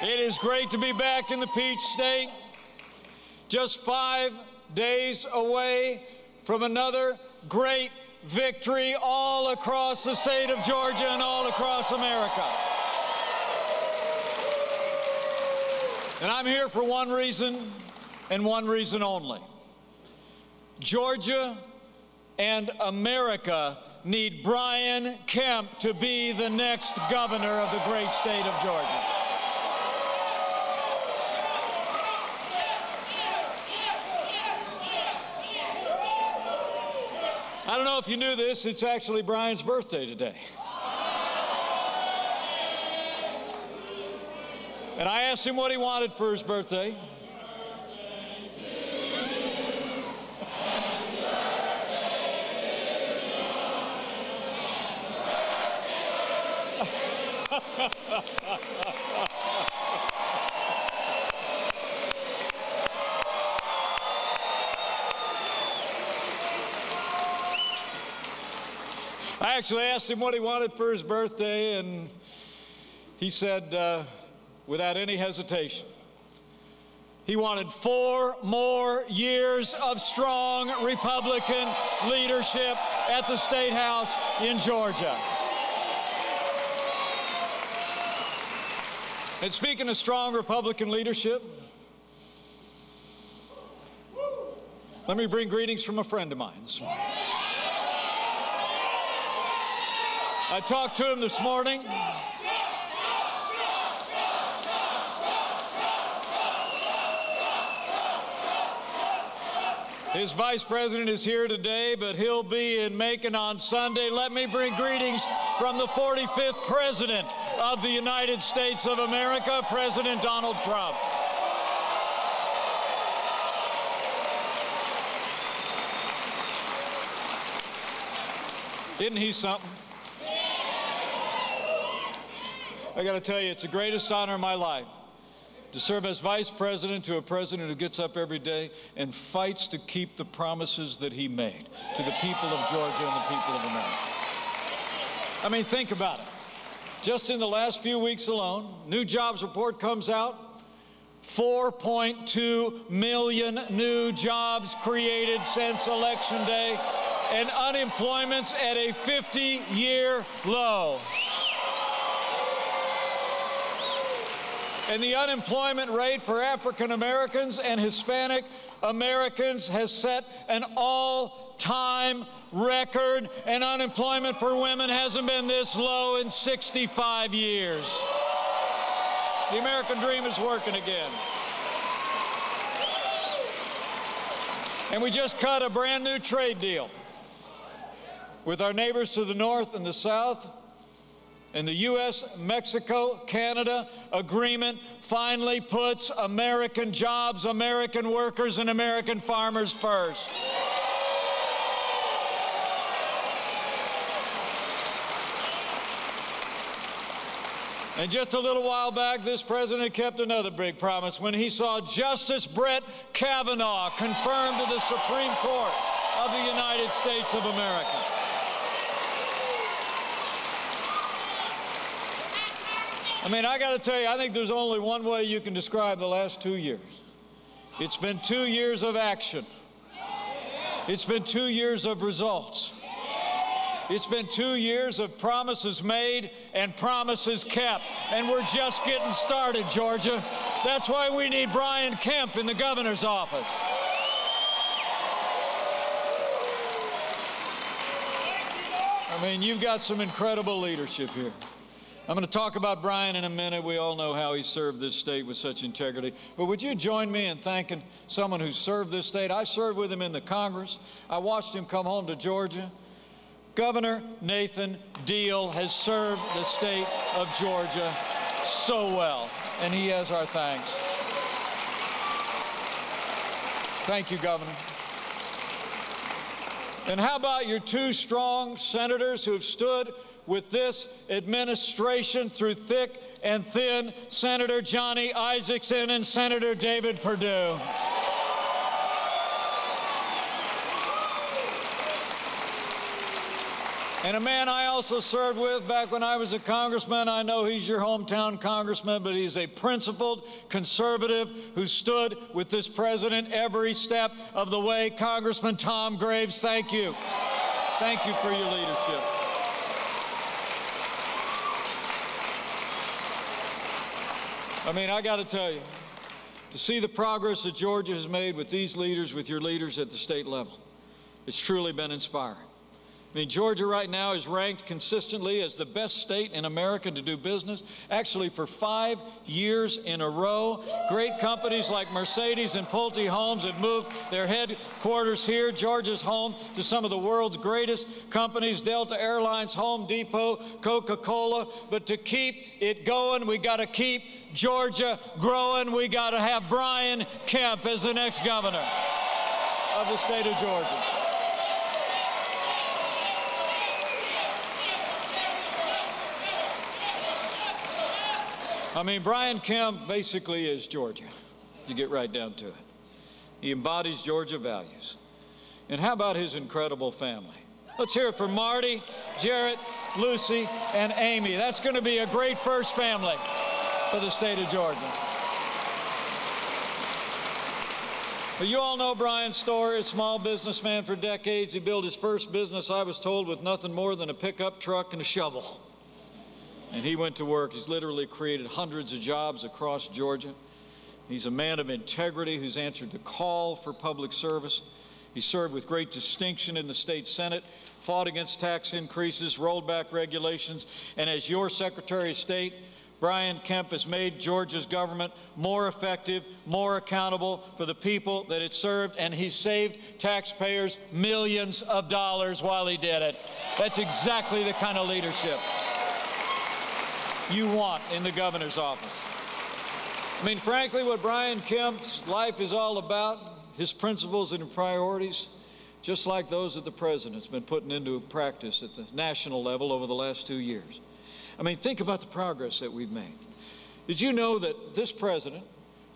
It is great to be back in the Peach State, just 5 days away from another great victory all across the state of Georgia and all across America. And I'm here for one reason and one reason only. Georgia and America need Brian Kemp to be the next governor of the great state of Georgia. I don't know if you knew this, it's actually Brian's birthday today. And I asked him what he wanted for his birthday. I actually asked him what he wanted for his birthday, and he said, without any hesitation, he wanted 4 more years of strong Republican leadership at the State House in Georgia. And speaking of strong Republican leadership, let me bring greetings from a friend of mine this morning. I talked to him this morning. His vice president is here today, but he'll be in Macon on Sunday. Let me bring greetings from the 45th President of the United States of America, President Donald Trump. Isn't he something? I got to tell you, it's the greatest honor of my life to serve as vice president to a president who gets up every day and fights to keep the promises that he made to the people of Georgia and the people of America. I mean, think about it. Just in the last few weeks alone, new jobs report comes out, 4.2 million new jobs created since Election Day, and unemployment's at a 50-year low. And the unemployment rate for African Americans and Hispanic Americans has set an all-time record, and unemployment for women hasn't been this low in 65 years. The American dream is working again. And we just cut a brand new trade deal with our neighbors to the north and the south. And the U.S.-Mexico-Canada agreement finally puts American jobs, American workers, and American farmers first. And just a little while back, this president kept another big promise when he saw Justice Brett Kavanaugh confirmed to the Supreme Court of the United States of America. I mean, I got to tell you, I think there's only one way you can describe the last 2 years. It's been 2 years of action. It's been 2 years of results. It's been 2 years of promises made and promises kept. And we're just getting started, Georgia. That's why we need Brian Kemp in the governor's office. I mean, you've got some incredible leadership here. I'm going to talk about Brian in a minute. We all know how he served this state with such integrity. But would you join me in thanking someone who served this state? I served with him in the Congress. I watched him come home to Georgia. Governor Nathan Deal has served the state of Georgia so well, and he has our thanks. Thank you, Governor. And how about your 2 strong senators who've stood with this administration through thick and thin, Senator Johnny Isakson and Senator David Perdue. And a man I also served with back when I was a congressman. I know he's your hometown congressman, but he's a principled conservative who stood with this president every step of the way. Congressman Tom Graves, thank you. Thank you for your leadership. I mean, I got to tell you, to see the progress that Georgia has made with these leaders, with your leaders at the state level, it's truly been inspiring. I mean, Georgia right now is ranked consistently as the best state in America to do business, actually for 5 years in a row. Great companies like Mercedes and Pulte Homes have moved their headquarters here. Georgia's home to some of the world's greatest companies, Delta Airlines, Home Depot, Coca-Cola. But to keep it going, we got to keep Georgia growing. We got to have Brian Kemp as the next governor of the state of Georgia. I mean, Brian Kemp basically is Georgia, to get right down to it. He embodies Georgia values. And how about his incredible family? Let's hear it for Marty, Jarrett, Lucy, and Amy. That's going to be a great first family for the state of Georgia. But you all know Brian's story, a small businessman for decades. He built his first business, I was told, with nothing more than a pickup truck and a shovel. And he went to work. He's literally created hundreds of jobs across Georgia. He's a man of integrity who's answered the call for public service. He served with great distinction in the state Senate, fought against tax increases, rolled back regulations, and as your Secretary of State, Brian Kemp has made Georgia's government more effective, more accountable for the people that it served, and he saved taxpayers millions of dollars while he did it. That's exactly the kind of leadership you want in the governor's office. I mean, frankly, what Brian Kemp's life is all about, his principles and priorities, just like those that the president's been putting into practice at the national level over the last 2 years. I mean, think about the progress that we've made. Did you know that this president,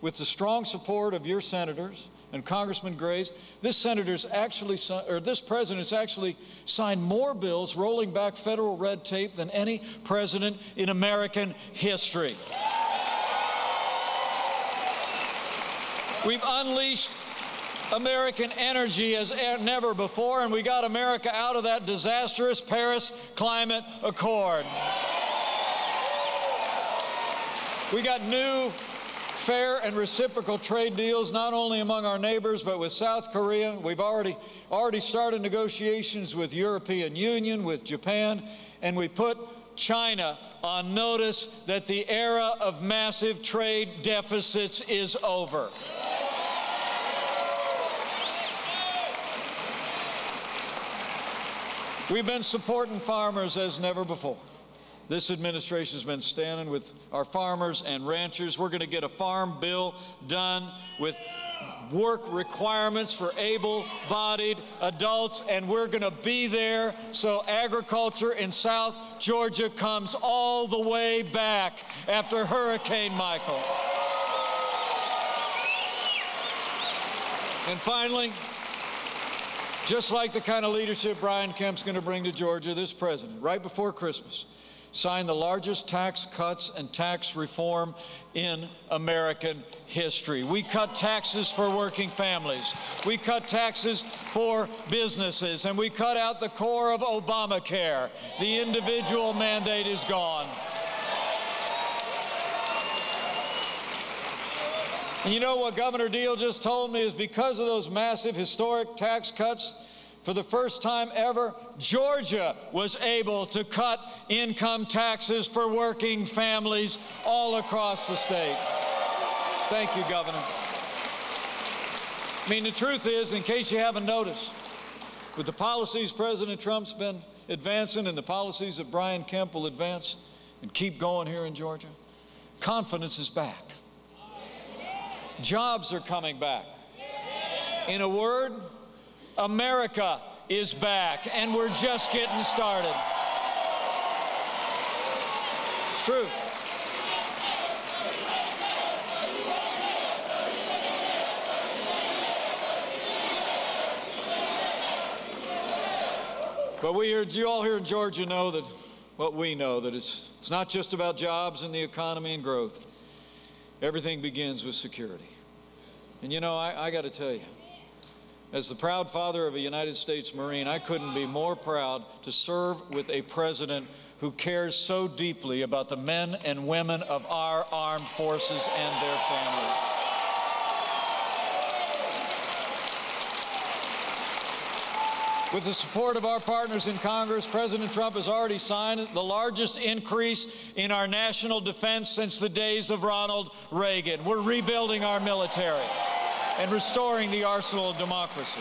with the strong support of your senators and Congressman Graves, this president's actually signed more bills rolling back federal red tape than any president in American history. We've unleashed American energy as never before, and we got America out of that disastrous Paris Climate Accord. We got new fair and reciprocal trade deals, not only among our neighbors, but with South Korea. We've already started negotiations with European Union, with Japan, and we put China on notice that the era of massive trade deficits is over. We've been supporting farmers as never before. This administration has been standing with our farmers and ranchers. We're going to get a farm bill done with work requirements for able-bodied adults, and we're going to be there so agriculture in South Georgia comes all the way back after Hurricane Michael. And finally, just like the kind of leadership Brian Kemp's going to bring to Georgia, this president, right before Christmas, signed the largest tax cuts and tax reform in American history. We cut taxes for working families. We cut taxes for businesses, and we cut out the core of Obamacare. The individual mandate is gone. And you know what Governor Deal just told me is because of those massive historic tax cuts, for the first time ever, Georgia was able to cut income taxes for working families all across the state. Thank you, Governor. I mean, the truth is, in case you haven't noticed, with the policies President Trump's been advancing and the policies that Brian Kemp will advance and keep going here in Georgia, confidence is back. Jobs are coming back. In a word, America is back, and we're just getting started. It's true. But you all here in Georgia know that what we know, that it's not just about jobs and the economy and growth. Everything begins with security. And you know, I got to tell you, as the proud father of a United States Marine, I couldn't be more proud to serve with a president who cares so deeply about the men and women of our armed forces and their families. With the support of our partners in Congress, President Trump has already signed the largest increase in our national defense since the days of Ronald Reagan. We're rebuilding our military and restoring the arsenal of democracy.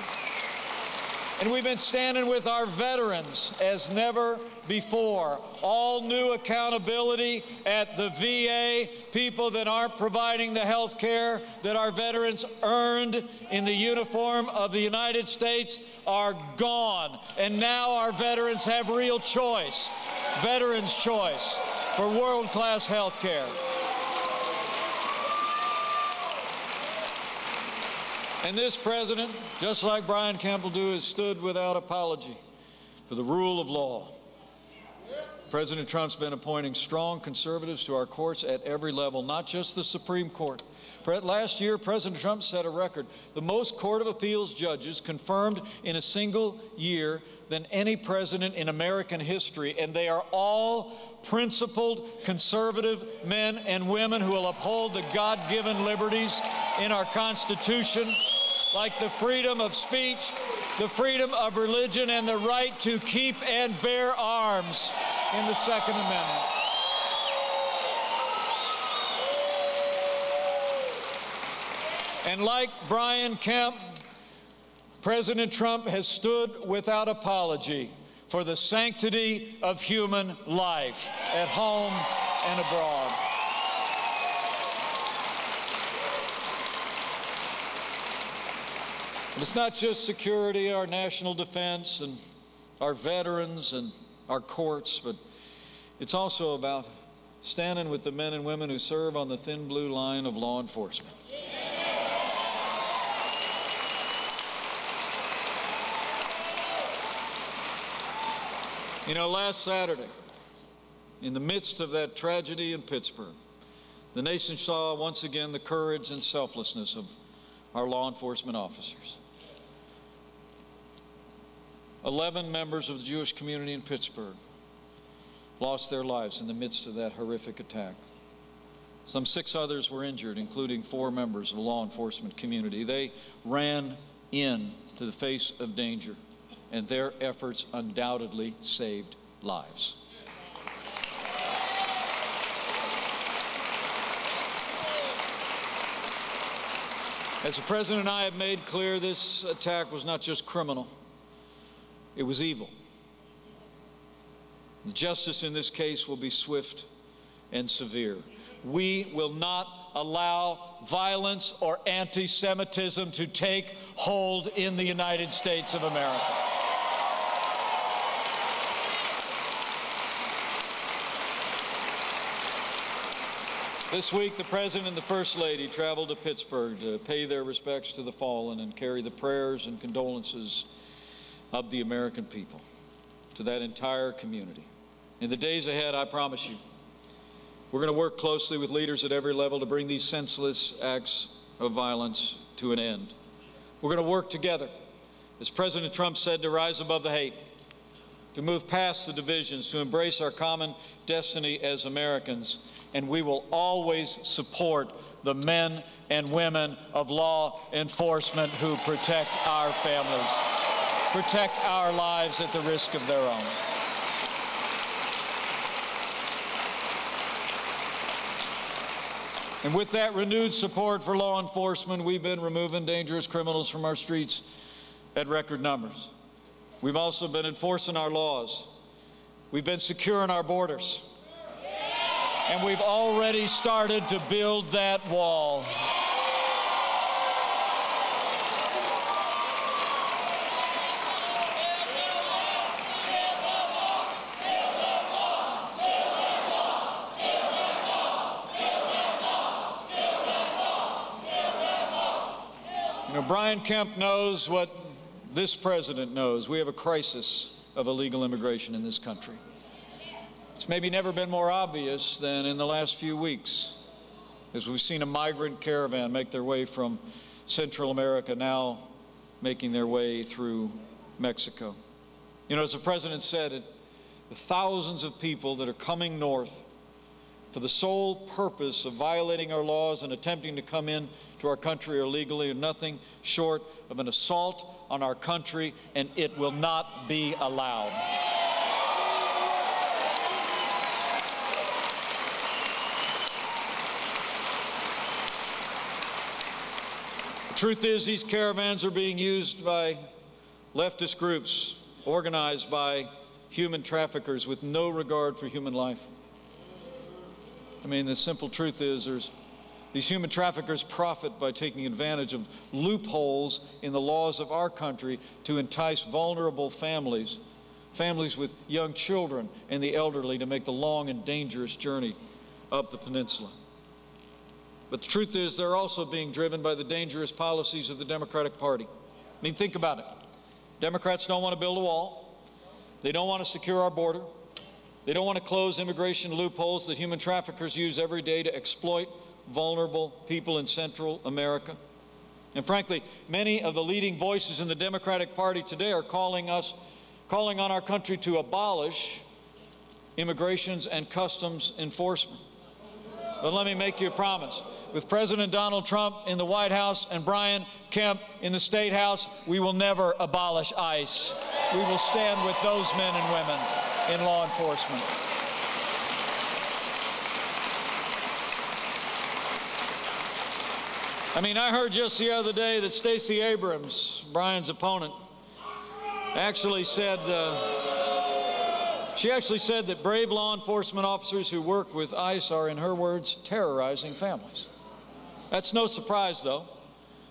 And we've been standing with our veterans as never before. All new accountability at the VA, people that aren't providing the health care that our veterans earned in the uniform of the United States are gone. And now our veterans have real choice, veterans' choice for world-class health care. And this president, just like Brian Kemp will do, has stood without apology for the rule of law. President Trump's been appointing strong conservatives to our courts at every level, not just the Supreme Court. Last year, President Trump set a record, the most Court of Appeals judges confirmed in a single year than any president in American history, and they are all principled, conservative men and women who will uphold the God-given liberties in our Constitution, like the freedom of speech, the freedom of religion, and the right to keep and bear arms in the Second Amendment. And like Brian Kemp, President Trump has stood without apology for the sanctity of human life at home and abroad. And it's not just security, our national defense, and our veterans and our courts, but it's also about standing with the men and women who serve on the thin blue line of law enforcement. You know, last Saturday, in the midst of that tragedy in Pittsburgh, the nation saw once again the courage and selflessness of our law enforcement officers. 11 members of the Jewish community in Pittsburgh lost their lives in the midst of that horrific attack. Some 6 others were injured, including 4 members of the law enforcement community. They ran into the face of danger, and their efforts undoubtedly saved lives. As the President and I have made clear, this attack was not just criminal, it was evil. The justice in this case will be swift and severe. We will not allow violence or anti-Semitism to take hold in the United States of America. This week, the President and the First Lady traveled to Pittsburgh to pay their respects to the fallen and carry the prayers and condolences of the American people to that entire community. In the days ahead, I promise you, we're going to work closely with leaders at every level to bring these senseless acts of violence to an end. We're going to work together, as President Trump said, to rise above the hate, to move past the divisions, to embrace our common destiny as Americans, and we will always support the men and women of law enforcement who protect our families, protect our lives at the risk of their own. And with that renewed support for law enforcement, we've been removing dangerous criminals from our streets at record numbers. We've also been enforcing our laws. We've been securing our borders. And we've already started to build that wall. You know, Brian Kemp knows what this president knows. We have a crisis of illegal immigration in this country. It's maybe never been more obvious than in the last few weeks, as we've seen a migrant caravan make their way from Central America, now making their way through Mexico. You know, as the President said, the thousands of people that are coming north for the sole purpose of violating our laws and attempting to come in to our country illegally are nothing short of an assault on our country, and it will not be allowed. The truth is, these caravans are being used by leftist groups organized by human traffickers with no regard for human life. I mean, the simple truth is these human traffickers profit by taking advantage of loopholes in the laws of our country to entice vulnerable families with young children and the elderly, to make the long and dangerous journey up the peninsula. But the truth is, they're also being driven by the dangerous policies of the Democratic Party. I mean, think about it. Democrats don't want to build a wall. They don't want to secure our border. They don't want to close immigration loopholes that human traffickers use every day to exploit vulnerable people in Central America. And frankly, many of the leading voices in the Democratic Party today are calling on our country to abolish immigrations and customs enforcement. But let me make you a promise. With President Donald Trump in the White House and Brian Kemp in the State House, we will never abolish ICE. We will stand with those men and women in law enforcement. I mean, I heard just the other day that Stacey Abrams, Brian's opponent, actually said that brave law enforcement officers who work with ICE are, in her words, terrorizing families. That's no surprise, though.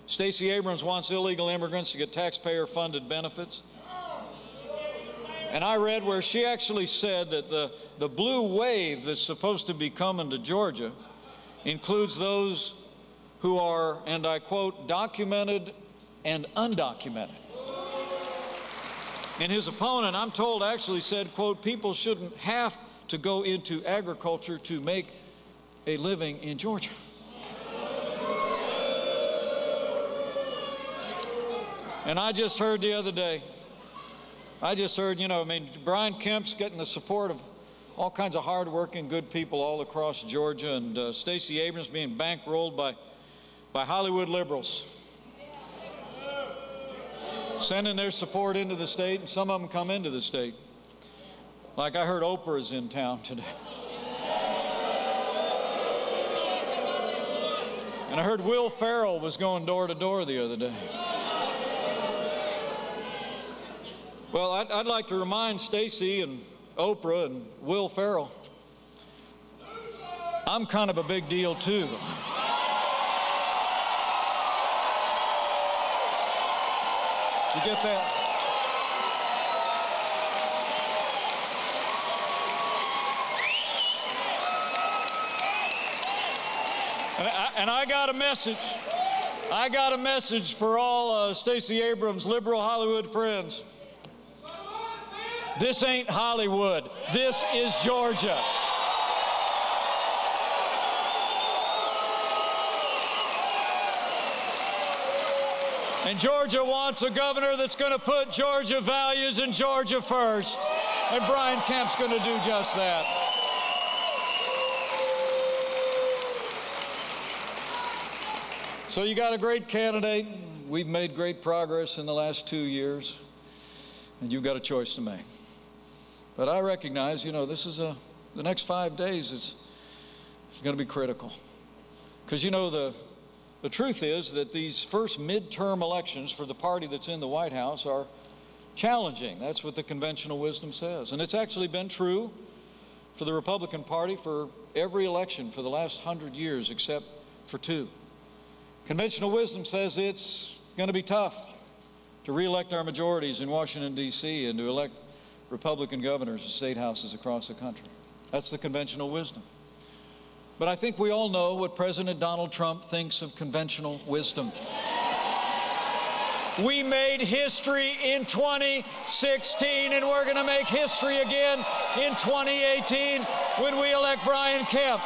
Stacey Abrams wants illegal immigrants to get taxpayer-funded benefits. And I read where she actually said that the blue wave that's supposed to be coming to Georgia includes those who are, and I quote, documented and undocumented. And his opponent, I'm told, actually said, quote, people shouldn't have to go into agriculture to make a living in Georgia. And I just heard the other day, Brian Kemp's getting the support of all kinds of hardworking, good people all across Georgia, and Stacey Abrams being bankrolled by Hollywood liberals, sending their support into the state, and some of them come into the state. Like I heard Oprah's in town today. And I heard Will Ferrell was going door to door the other day. Well, I'd like to remind Stacey and Oprah and Will Ferrell, I'm kind of a big deal too. You get that? And I got a message. I got a message for all Stacey Abrams' liberal Hollywood friends. This ain't Hollywood. This is Georgia. And Georgia wants a governor that's going to put Georgia values and Georgia first. And Brian Kemp's going to do just that. So you got a great candidate. We've made great progress in the last 2 years. And you've got a choice to make. But I recognize, this is the next 5 days it's going to be critical. Because, the truth is that these first midterm elections for the party that's in the White House are challenging. That's what the conventional wisdom says. And it's actually been true for the Republican Party for every election for the last 100 years except for 2. Conventional wisdom says it's going to be tough to re-elect our majorities in Washington, D.C., and to elect Republican governors and state houses across the country. That's the conventional wisdom. But I think we all know what President Donald Trump thinks of conventional wisdom. We made history in 2016, and we're going to make history again in 2018 when we elect Brian Kemp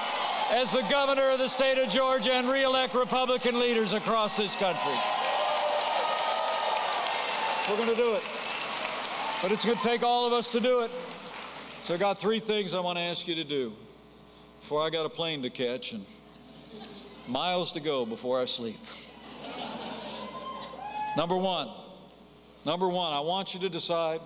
as the governor of the state of Georgia and re-elect Republican leaders across this country. We're going to do it. But it's going to take all of us to do it. So I got 3 things I want to ask you to do before I got a plane to catch and miles to go before I sleep. Number one, I want you to decide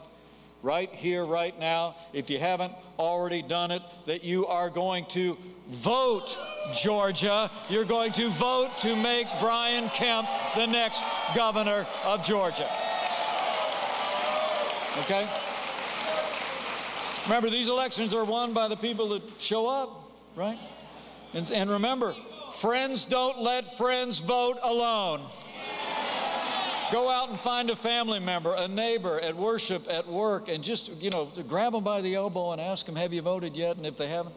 right here, right now, if you haven't already done it, that you are going to vote, Georgia. You're going to vote to make Brian Kemp the next governor of Georgia. Okay? Remember, these elections are won by the people that show up, right? And remember, friends don't let friends vote alone. Go out and find a family member, a neighbor at worship, at work, and just, grab them by the elbow and ask them, have you voted yet? And if they haven't,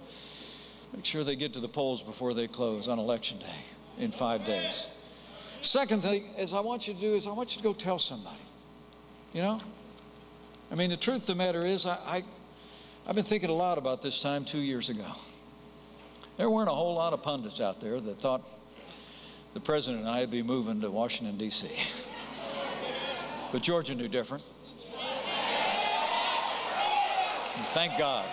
make sure they get to the polls before they close on Election Day in 5 days. Second thing is I want you to go tell somebody. The truth of the matter is I've been thinking a lot about this time 2 years ago. There weren't a whole lot of pundits out there that thought the president and I would be moving to Washington, D.C. But Georgia knew different. And thank God.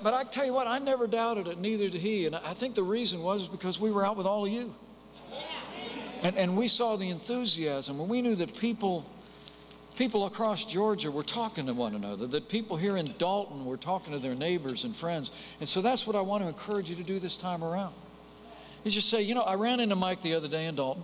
But I tell you what, I never doubted it, neither did he. And I think the reason was because we were out with all of you. And we saw the enthusiasm, and we knew that people across Georgia were talking to one another, that people here in Dalton were talking to their neighbors and friends. And so that's what I want to encourage you to do this time around. Is just say, I ran into Mike the other day in Dalton.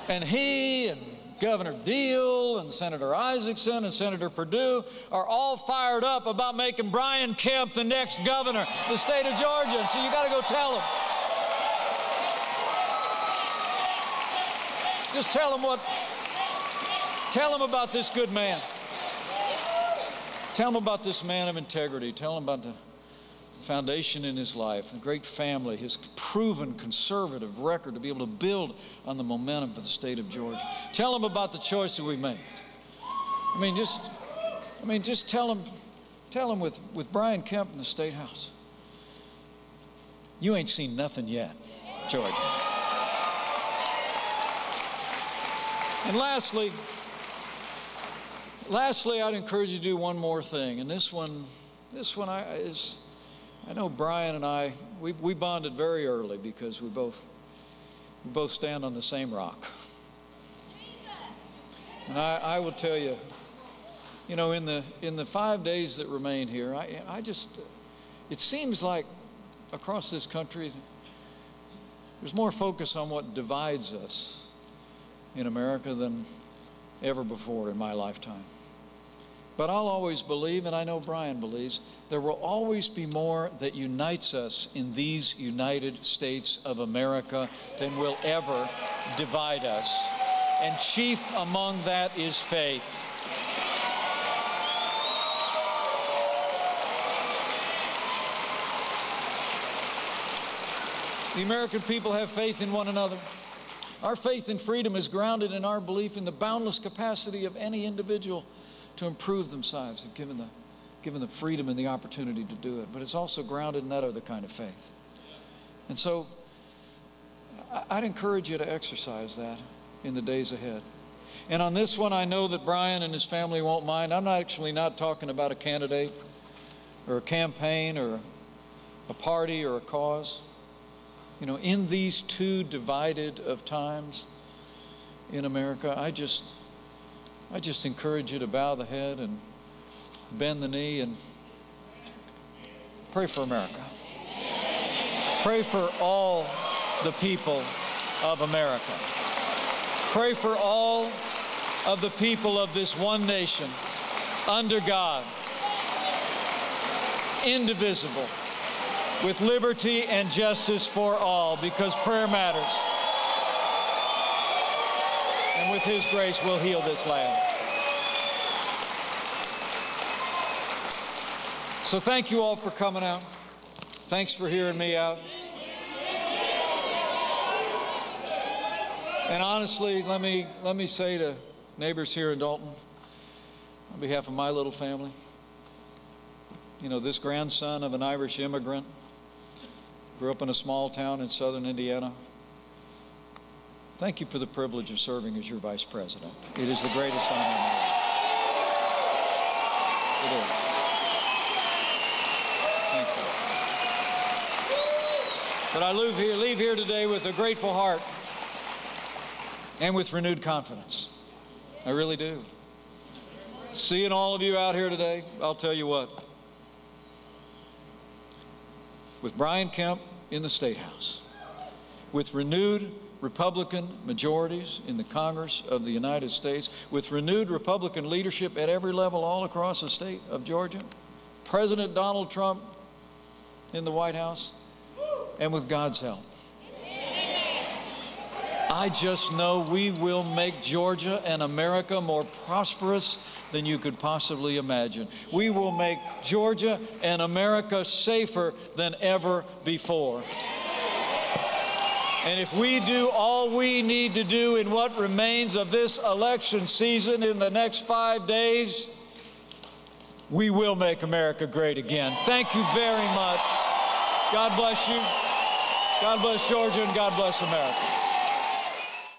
And he and Governor Deal and Senator Isaacson and Senator Perdue are all fired up about making Brian Kemp the next governor of the state of Georgia. And so you got to go tell them. Just tell them about this good man. Tell them about this man of integrity. Tell them about the foundation in his life, the great family, his proven conservative record to be able to build on the momentum for the state of Georgia. Tell them about the choices we made. Just tell them with Brian Kemp in the State House, you ain't seen nothing yet, Georgia. And lastly, I'd encourage you to do one more thing, and this one I know Brian and I, we bonded very early because we both stand on the same rock. And I will tell you, in the 5 days that remain here, it seems like across this country, there's more focus on what divides us in America than ever before in my lifetime. But I'll always believe, and I know Brian believes, there will always be more that unites us in these United States of America than will ever divide us. And chief among that is faith. The American people have faith in one another. Our faith in freedom is grounded in our belief in the boundless capacity of any individual to improve themselves and given the freedom and the opportunity to do it. But it's also grounded in that other kind of faith. And so I'd encourage you to exercise that in the days ahead. And on this one, I know that Brian and his family won't mind. I'm actually not talking about a candidate or a campaign or a party or a cause. In these two divided of times in America, I just encourage you to bow the head and bend the knee and pray for America. Pray for all the people of America. Pray for all of the people of this one nation, under God, indivisible, with liberty and justice for all, because prayer matters. And with His grace, we'll heal this land. So thank you all for coming out. Thanks for hearing me out. And honestly, let me say to neighbors here in Dalton, on behalf of my little family, you know, this grandson of an Irish immigrant, grew up in a small town in southern Indiana. Thank you for the privilege of serving as your vice president. It is the greatest honor in my life. It is. Thank you. But I leave here today with a grateful heart and with renewed confidence. I really do. Seeing all of you out here today, I'll tell you what. With Brian Kemp in the State House, with renewed Republican majorities in the Congress of the United States, with renewed Republican leadership at every level all across the state of Georgia, President Donald Trump in the White House, and with God's help, I just know we will make Georgia and America more prosperous than you could possibly imagine. We will make Georgia and America safer than ever before. And if we do all we need to do in what remains of this election season in the next 5 days, we will make America great again. Thank you very much. God bless you. God bless Georgia, and God bless America.